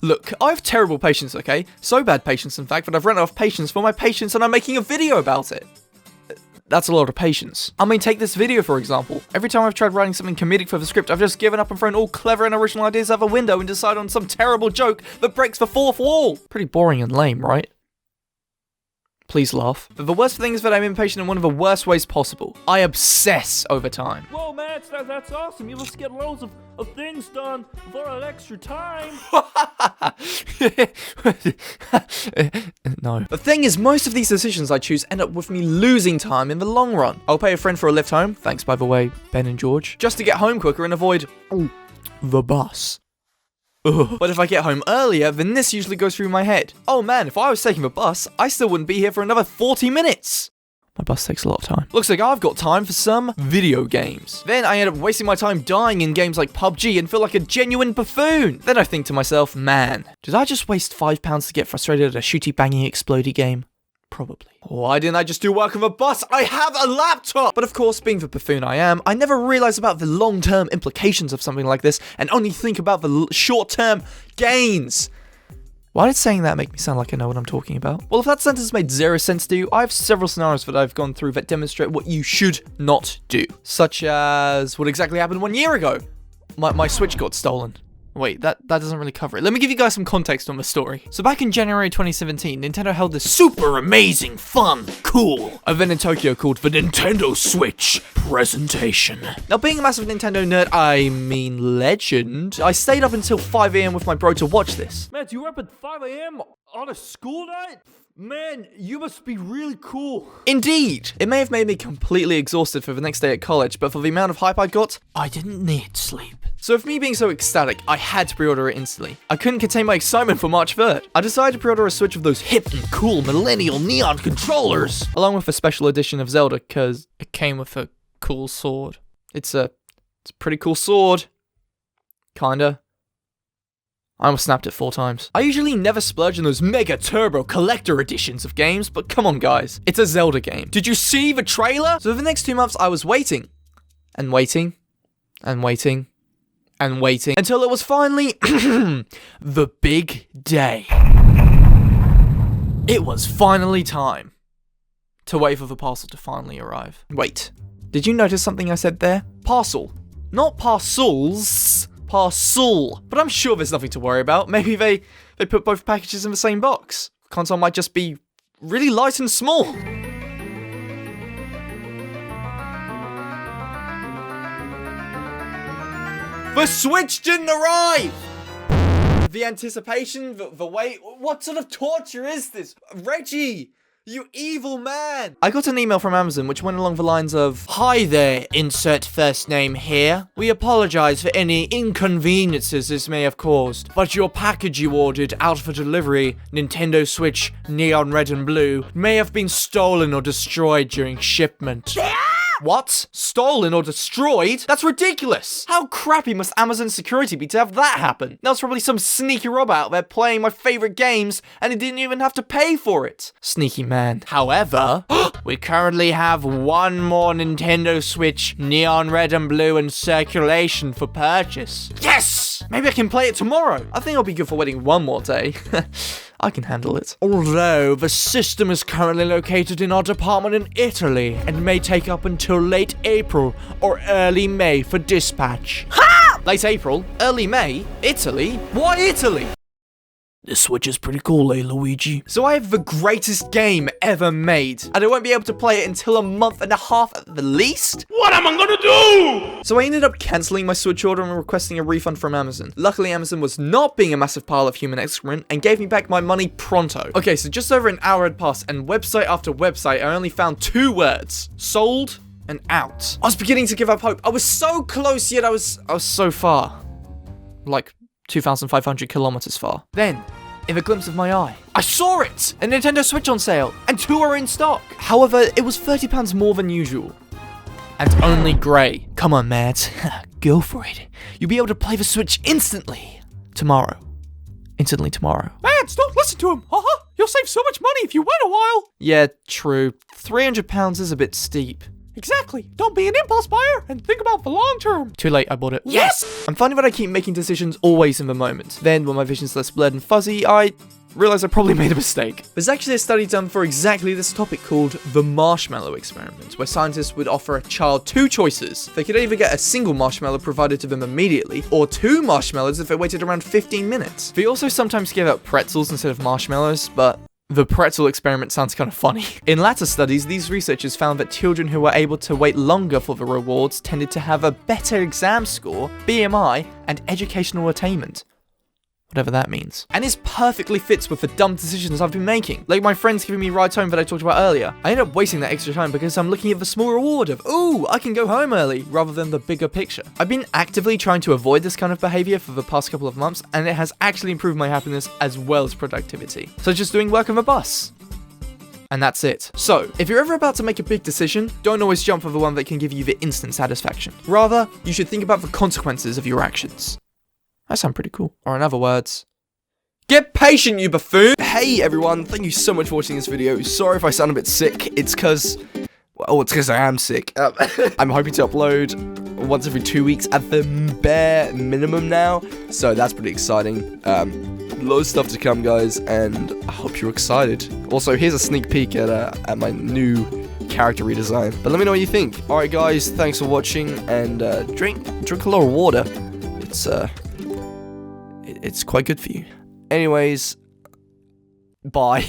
Look, I have terrible patience, okay? So bad patience, in fact, that I've run out of patience for my patience and I'm making a video about it. That's a lot of patience. I mean, take this video, for example. Every time I've tried writing something comedic for the script, I've just given up and thrown all clever and original ideas out the window and decided on some terrible joke that breaks the fourth wall. Pretty boring and lame, right? Please laugh. But the worst thing is that I'm impatient in one of the worst ways possible. I obsess over time. Whoa, man, that's awesome. You must get loads of things done for an extra time. No. The thing is, most of these decisions I choose end up with me losing time in the long run. I'll pay a friend for a lift home, thanks by the way, Ben and George, just to get home quicker and avoid the bus. Ugh. But if I get home earlier, then this usually goes through my head. Oh man, if I was taking the bus, I still wouldn't be here for another 40 minutes. My bus takes a lot of time. Looks like I've got time for some video games. Then I end up wasting my time dying in games like PUBG and feel like a genuine buffoon. Then I think to myself, man, did I just waste £5 to get frustrated at a shooty banging explodey game? Probably. Why didn't I just do work on the bus? I have a laptop! But of course, being the buffoon I am, I never realize about the long-term implications of something like this and only think about the short-term gains. Why did saying that make me sound like I know what I'm talking about? Well, if that sentence made zero sense to you, I have several scenarios that I've gone through that demonstrate what you should not do. Such as what exactly happened 1 year ago. My Switch got stolen. Wait, that doesn't really cover it. Let me give you guys some context on the story. So back in January 2017, Nintendo held this super amazing, fun, cool event in Tokyo called the Nintendo Switch Presentation. Now, being a massive Nintendo nerd, I mean legend, I stayed up until 5 AM with my bro to watch this. Man, you were up at 5 AM on a school night? Man, you must be really cool. Indeed! It may have made me completely exhausted for the next day at college, but for the amount of hype I got, I didn't need sleep. So with me being so ecstatic, I had to pre-order it instantly. I couldn't contain my excitement for March 3rd. I decided to pre-order a Switch of those hip and cool millennial neon controllers, along with a special edition of Zelda, cause it came with a cool sword. It's a pretty cool sword. Kinda. I almost snapped it 4 times. I usually never splurge on those mega turbo collector editions of games, but come on guys, it's a Zelda game. Did you see the trailer? So for the next 2 months I was waiting, and waiting, and waiting, and waiting, until it was finally the big day. It was finally time to wait for the parcel to finally arrive. Wait, did you notice something I said there? Parcel, not parcels. Parcel. But I'm sure there's nothing to worry about. Maybe they put both packages in the same box. The console might just be really light and small. The Switch didn't arrive! The anticipation, the wait, what sort of torture is this? Reggie! You evil man! I got an email from Amazon which went along the lines of, "Hi there, insert first name here. We apologize for any inconveniences this may have caused, but your package you ordered out for delivery, Nintendo Switch Neon Red and Blue, may have been stolen or destroyed during shipment." What? Stolen or destroyed? That's ridiculous! How crappy must Amazon security be to have that happen? That was probably some sneaky robber out there playing my favorite games and he didn't even have to pay for it. Sneaky man. However, we currently have 1 more Nintendo Switch Neon Red and Blue in circulation for purchase. Yes! Maybe I can play it tomorrow. I think I'll be good for waiting 1 more day. I can handle it. Although, the system is currently located in our department in Italy and may take up until late April or early May for dispatch. Ha! Late April? Early May? Italy? Why Italy? This Switch is pretty cool, eh, Luigi? So I have the greatest game ever made, and I won't be able to play it until 1.5 months at the least? What am I gonna do? So I ended up cancelling my Switch order and requesting a refund from Amazon. Luckily, Amazon was not being a massive pile of human excrement and gave me back my money pronto. Okay, so just over an hour had passed, and website after website, I only found 2 words. Sold and out. I was beginning to give up hope. I was so close, yet I was so far. Like 2,500 kilometers far. Then, in a glimpse of my eye, I saw it! A Nintendo Switch on sale, and 2 are in stock. However, it was £30 more than usual. And only grey. Come on, Mads. Go for it. You'll be able to play the Switch instantly. Tomorrow. Instantly tomorrow. Mads, don't listen to him! You'll save so much money if you wait a while! Yeah, true. £300 is a bit steep. Exactly. Don't be an impulse buyer and think about the long term. Too late, I bought it. Yes! I'm finding that I keep making decisions always in the moment. Then, when my vision's less blurred and fuzzy, I realize I probably made a mistake. There's actually a study done for exactly this topic called the marshmallow experiment, where scientists would offer a child 2 choices. They could either get a single marshmallow provided to them immediately, or 2 marshmallows if they waited around 15 minutes. They also sometimes gave out pretzels instead of marshmallows, but the pretzel experiment sounds kind of funny. In latter studies, these researchers found that children who were able to wait longer for the rewards tended to have a better exam score, BMI, and educational attainment. Whatever that means. And this perfectly fits with the dumb decisions I've been making. Like my friends giving me rides home that I talked about earlier. I end up wasting that extra time because I'm looking at the small reward of, ooh, I can go home early, rather than the bigger picture. I've been actively trying to avoid this kind of behavior for the past couple of months, and it has actually improved my happiness as well as productivity. Such as doing work on the bus. And that's it. So, if you're ever about to make a big decision, don't always jump for the one that can give you the instant satisfaction. Rather, you should think about the consequences of your actions. That sounds pretty cool. Or in other words, get patient, you buffoon! Hey everyone, thank you so much for watching this video. Sorry if I sound a bit sick. It's because I am sick. I'm hoping to upload once every 2 weeks at the bare minimum now. So that's pretty exciting. Loads of stuff to come, guys, and I hope you're excited. Also, here's a sneak peek at my new character redesign. But let me know what you think. Alright guys, thanks for watching, and drink a lot of water. It's quite good for you. Anyways, bye.